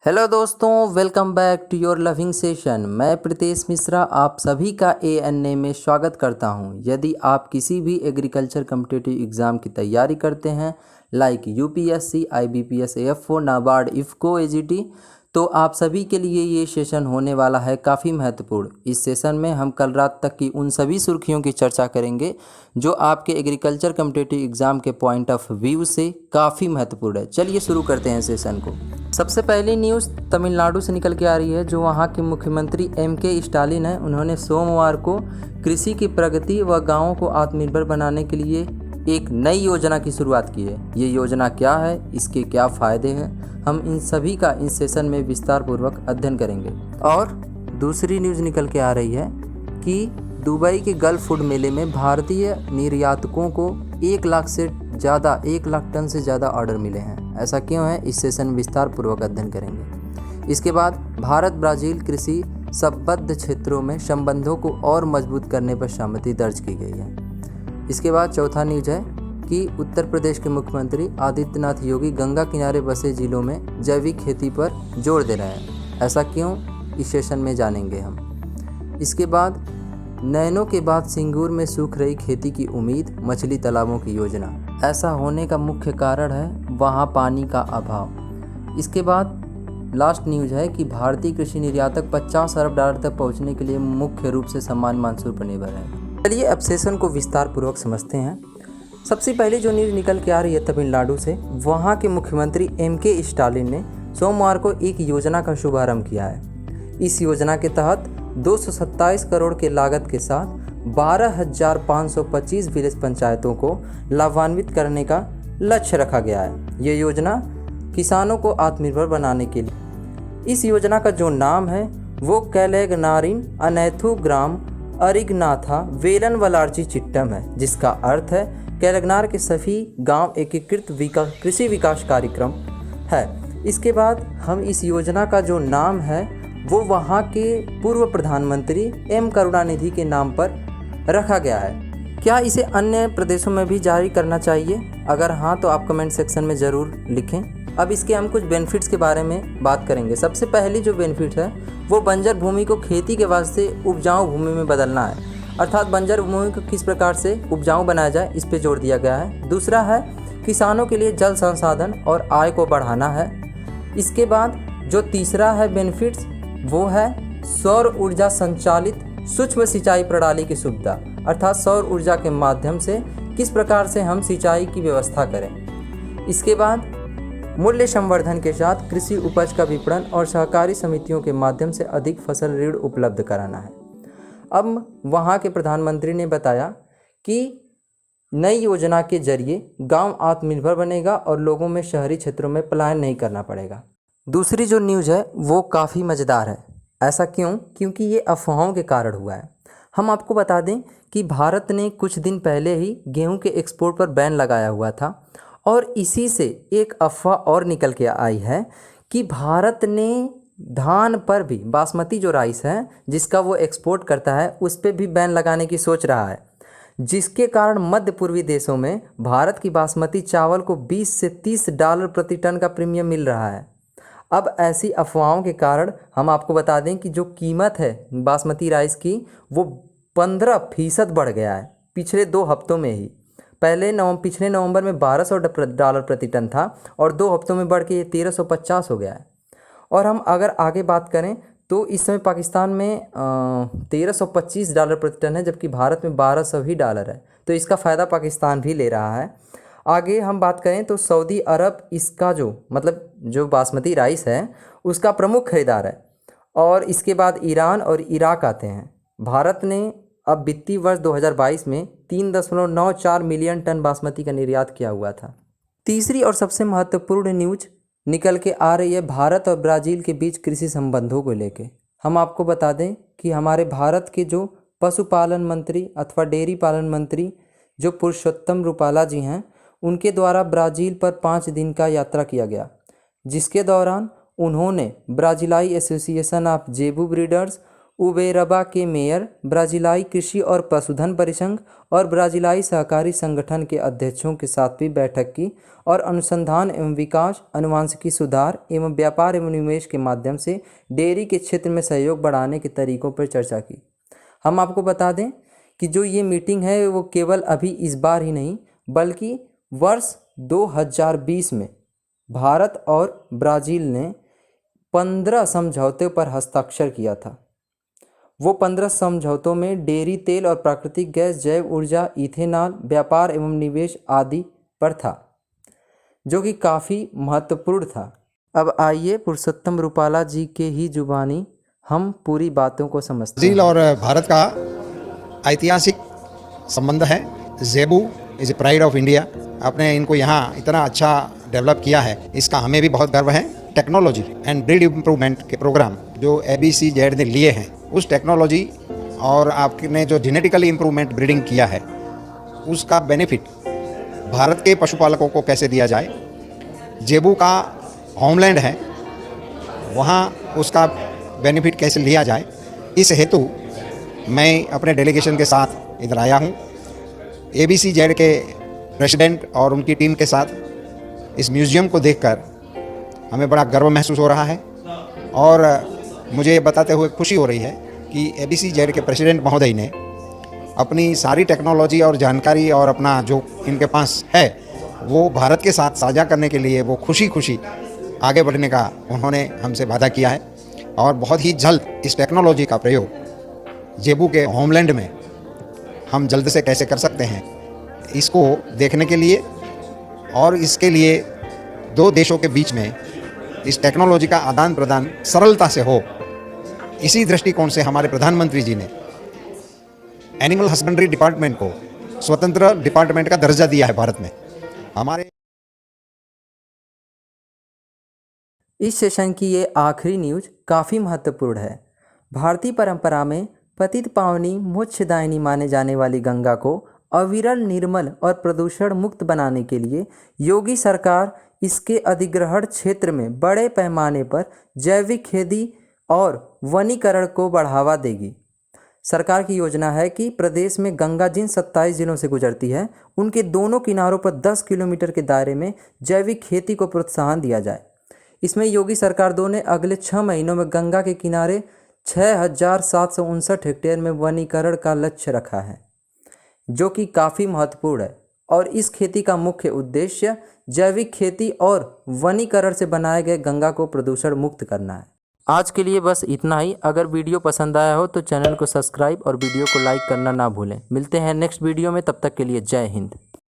Hello दोस्तों, welcome back to your loving session. मैं प्रीतेश मिश्रा आप सभी का ANA में स्वागत करता हूं। यदि आप किसी भी एग्रीकल्चर कम्पिटिटिव एग्ज़ाम की तैयारी करते हैं like UPSC, IBPS, AF4, NABARD, IFFCO, AGT, तो आप सभी के लिए ये सेशन होने वाला है काफ़ी महत्वपूर्ण। इस सेशन में हम कल रात तक की उन सभी सुर्खियों की चर्चा करेंगे जो आपके एग्रीकल्चर कम्पिटिटिव एग्ज़ाम के पॉइंट ऑफ व्यू से काफ़ी महत्वपूर्ण है। चलिए शुरू करते हैं सेशन को। सबसे पहली न्यूज़ तमिलनाडु से निकल के आ रही है, जो वहाँ के मुख्यमंत्री MK स्टालिन हैं। उन्होंने सोमवार को कृषि की प्रगति व गाँवों को आत्मनिर्भर बनाने के लिए एक नई योजना की शुरुआत की है। ये योजना क्या है, इसके क्या फ़ायदे हैं, हम इन सभी का इस सेशन में विस्तार पूर्वक अध्ययन करेंगे। और दूसरी न्यूज़ निकल के आ रही है कि दुबई के गल्फ फूड मेले में भारतीय निर्यातकों को 1 लाख टन से ज़्यादा ऑर्डर मिले हैं। ऐसा क्यों है, इस सेशन में विस्तार पूर्वक अध्ययन करेंगे। इसके बाद भारत ब्राज़ील कृषि संबद्ध क्षेत्रों में संबंधों को और मजबूत करने पर सहमति दर्ज की गई है। इसके बाद चौथा न्यूज़ है कि उत्तर प्रदेश के मुख्यमंत्री आदित्यनाथ योगी गंगा किनारे बसे जिलों में जैविक खेती पर जोर दे रहे हैं। ऐसा क्यों, इस सेशन में जानेंगे हम। इसके बाद नैनो के बाद सिंगूर में सूख रही खेती की उम्मीद, मछली तालाबों की योजना। ऐसा होने का मुख्य कारण है वहाँ पानी का अभाव। इसके बाद लास्ट न्यूज़ है कि भारतीय कृषि निर्यातक 50 अरब डॉलर तक पहुँचने के लिए मुख्य रूप से सामान मानसून पर निर्भर है। चलिए अब सेशन को विस्तार पूर्वक समझते हैं। सबसे पहले जो न्यूज़ निकल के आ रही है तमिलनाडु से, वहाँ के मुख्यमंत्री MK स्टालिन ने सोमवार को एक योजना का शुभारंभ किया है। इस योजना के तहत 227 करोड़ के लागत के साथ 12,525 विलेज पंचायतों को लाभान्वित करने का लक्ष्य रखा गया है। ये योजना किसानों को आत्मनिर्भर बनाने के लिए, इस योजना का जो नाम है वो कैलेगनारिन अनैथु ग्राम अरिगनाथा वेलन वलार्ची चिट्टम है, जिसका अर्थ है कैलेगनार के सभी गांव एकीकृत कृषि विकास कार्यक्रम है। इसके बाद हम इस योजना का जो नाम है वो वहाँ के पूर्व प्रधानमंत्री M करुणानिधि के नाम पर रखा गया है। क्या इसे अन्य प्रदेशों में भी जारी करना चाहिए? अगर हाँ तो आप कमेंट सेक्शन में ज़रूर लिखें। अब इसके हम कुछ बेनिफिट्स के बारे में बात करेंगे। सबसे पहली जो बेनिफिट है वो बंजर भूमि को खेती के वास्ते उपजाऊ भूमि में बदलना है, अर्थात बंजर भूमि को किस प्रकार से उपजाऊ बनाया जाए इस पे जोर दिया गया है। दूसरा है किसानों के लिए जल संसाधन और आय को बढ़ाना है। इसके बाद जो तीसरा है बेनिफिट्स वो है सौर ऊर्जा संचालित सूक्ष्म सिंचाई प्रणाली की सुविधा, अर्थात सौर ऊर्जा के माध्यम से किस प्रकार से हम सिंचाई की व्यवस्था करें। इसके बाद मूल्य संवर्धन के साथ कृषि उपज का विपणन और सहकारी समितियों के माध्यम से अधिक फसल ऋण उपलब्ध कराना है। अब वहाँ के प्रधानमंत्री ने बताया कि नई योजना के जरिए गांव आत्मनिर्भर बनेगा और लोगों में शहरी क्षेत्रों में पलायन नहीं करना पड़ेगा। दूसरी जो न्यूज़ है वो काफ़ी मज़ेदार है। ऐसा क्यों? क्योंकि ये अफवाहों के कारण हुआ है। हम आपको बता दें कि भारत ने कुछ दिन पहले ही गेहूं के एक्सपोर्ट पर बैन लगाया हुआ था, और इसी से एक अफवाह और निकल के आई है कि भारत ने धान पर भी, बासमती जो राइस है जिसका वो एक्सपोर्ट करता है, उस पर भी बैन लगाने की सोच रहा है, जिसके कारण मध्य पूर्वी देशों में भारत की बासमती चावल को 20 से 30 डॉलर प्रति टन का प्रीमियम मिल रहा है। अब ऐसी अफवाहों के कारण हम आपको बता दें कि जो कीमत है बासमती राइस की वो 15% बढ़ गया है पिछले 2 हफ्तों में ही। पिछले नवंबर में 1200 डॉलर प्रति टन था और 2 हफ्तों में बढ़ के ये 1350 हो गया है। और हम अगर आगे बात करें तो इस समय पाकिस्तान में 1325 डॉलर प्रति टन है, जबकि भारत में 1200 ही डॉलर है। तो इसका फ़ायदा पाकिस्तान भी ले रहा है। आगे हम बात करें तो सऊदी अरब इसका जो बासमती राइस है उसका प्रमुख खरीदार है, और इसके बाद ईरान और इराक आते हैं। भारत ने अब वित्तीय वर्ष 2022 में 3.94 मिलियन टन बासमती का निर्यात किया हुआ था। तीसरी और सबसे महत्वपूर्ण न्यूज़ निकल के आ रही है भारत और ब्राज़ील के बीच कृषि संबंधों को लेके। हम आपको बता दें कि हमारे भारत के जो पशुपालन मंत्री अथवा डेयरी पालन मंत्री जो पुरुषोत्तम रूपाला जी हैं, उनके द्वारा ब्राज़ील पर 5 दिन का यात्रा किया गया, जिसके दौरान उन्होंने ब्राज़िलाई एसोसिएशन ऑफ जेबू ब्रीडर्स, उबेरबा के मेयर, ब्राज़ीलाई कृषि और पशुधन परिसंघ और ब्राज़ीलाई सहकारी संगठन के अध्यक्षों के साथ भी बैठक की और अनुसंधान एवं विकास, आनुवंशिकी सुधार एवं व्यापार एवं निवेश के माध्यम से डेयरी के क्षेत्र में सहयोग बढ़ाने के तरीकों पर चर्चा की। हम आपको बता दें कि जो ये मीटिंग है वो केवल अभी इस बार ही नहीं बल्कि वर्ष 2020 में भारत और ब्राज़ील ने 15 समझौते पर हस्ताक्षर किया था। वो 15 समझौतों में डेयरी तेल और प्राकृतिक गैस, जैव ऊर्जा, इथेनॉल, व्यापार एवं निवेश आदि पर था, जो कि काफ़ी महत्वपूर्ण था। अब आइए पुरुषोत्तम रूपाला जी के ही जुबानी हम पूरी बातों को समझते हैं। ब्राज़ील और भारत का ऐतिहासिक संबंध है। Zebu is a pride of India. आपने इनको यहाँ इतना अच्छा डेवलप किया है, इसका हमें भी बहुत गर्व है। टेक्नोलॉजी एंड ब्रीड इम्प्रूवमेंट के प्रोग्राम जो ABCZ ने लिए हैं, उस टेक्नोलॉजी और आपने जो जेनेटिकली इम्प्रूवमेंट ब्रीडिंग किया है, उसका बेनिफिट भारत के पशुपालकों को कैसे दिया जाए। ज़ेबू का होमलैंड है, वहाँ उसका बेनिफिट कैसे लिया जाए, इस हेतु मैं अपने डेलीगेशन के साथ इधर आया हूँ। ABCZ के प्रेसिडेंट और उनकी टीम के साथ इस म्यूज़ियम को देखकर हमें बड़ा गर्व महसूस हो रहा है और मुझे ये बताते हुए खुशी हो रही है कि ABCZ के प्रेसिडेंट महोदय ने अपनी सारी टेक्नोलॉजी और जानकारी और अपना जो इनके पास है वो भारत के साथ साझा करने के लिए वो खुशी आगे बढ़ने का उन्होंने हमसे वादा किया है और बहुत ही जल्द इस टेक्नोलॉजी का प्रयोग ज़ेबू के होमलैंड में हम जल्द से कैसे कर सकते हैं, इसको देखने के लिए और इसके लिए दो देशों के बीच में इस टेक्नोलॉजी का आदान प्रदान सरलता से हो, इसी दृष्टिकोण से हमारे प्रधानमंत्री जी ने एनिमल हस्बेंड्री डिपार्टमेंट को स्वतंत्र डिपार्टमेंट का दर्जा दिया है भारत में। हमारे इस सेशन की ये आखिरी न्यूज़ काफ़ी महत्वपूर्ण है। भारतीय परंपरा में पतित पावनी मोक्षदायिनी माने जाने वाली गंगा को अविरल, निर्मल और प्रदूषण मुक्त बनाने के लिए योगी सरकार इसके अधिग्रहण क्षेत्र में बड़े पैमाने पर जैविक खेती और वनीकरण को बढ़ावा देगी। सरकार की योजना है कि प्रदेश में गंगा जिन 27 जिलों से गुजरती है, उनके दोनों किनारों पर 10 किलोमीटर के दायरे में जैविक खेती को प्रोत्साहन दिया जाए। इसमें योगी सरकार दो ने अगले 6 महीनों में गंगा के किनारे 6,759 हेक्टेयर में वनीकरण का लक्ष्य रखा है, जो कि काफ़ी महत्वपूर्ण है। और इस खेती का मुख्य उद्देश्य जैविक खेती और वनीकरण से बनाए गए गंगा को प्रदूषण मुक्त करना है। आज के लिए बस इतना ही। अगर वीडियो पसंद आया हो तो चैनल को सब्सक्राइब और वीडियो को लाइक करना ना भूलें। मिलते हैं नेक्स्ट वीडियो में, तब तक के लिए जय हिंद।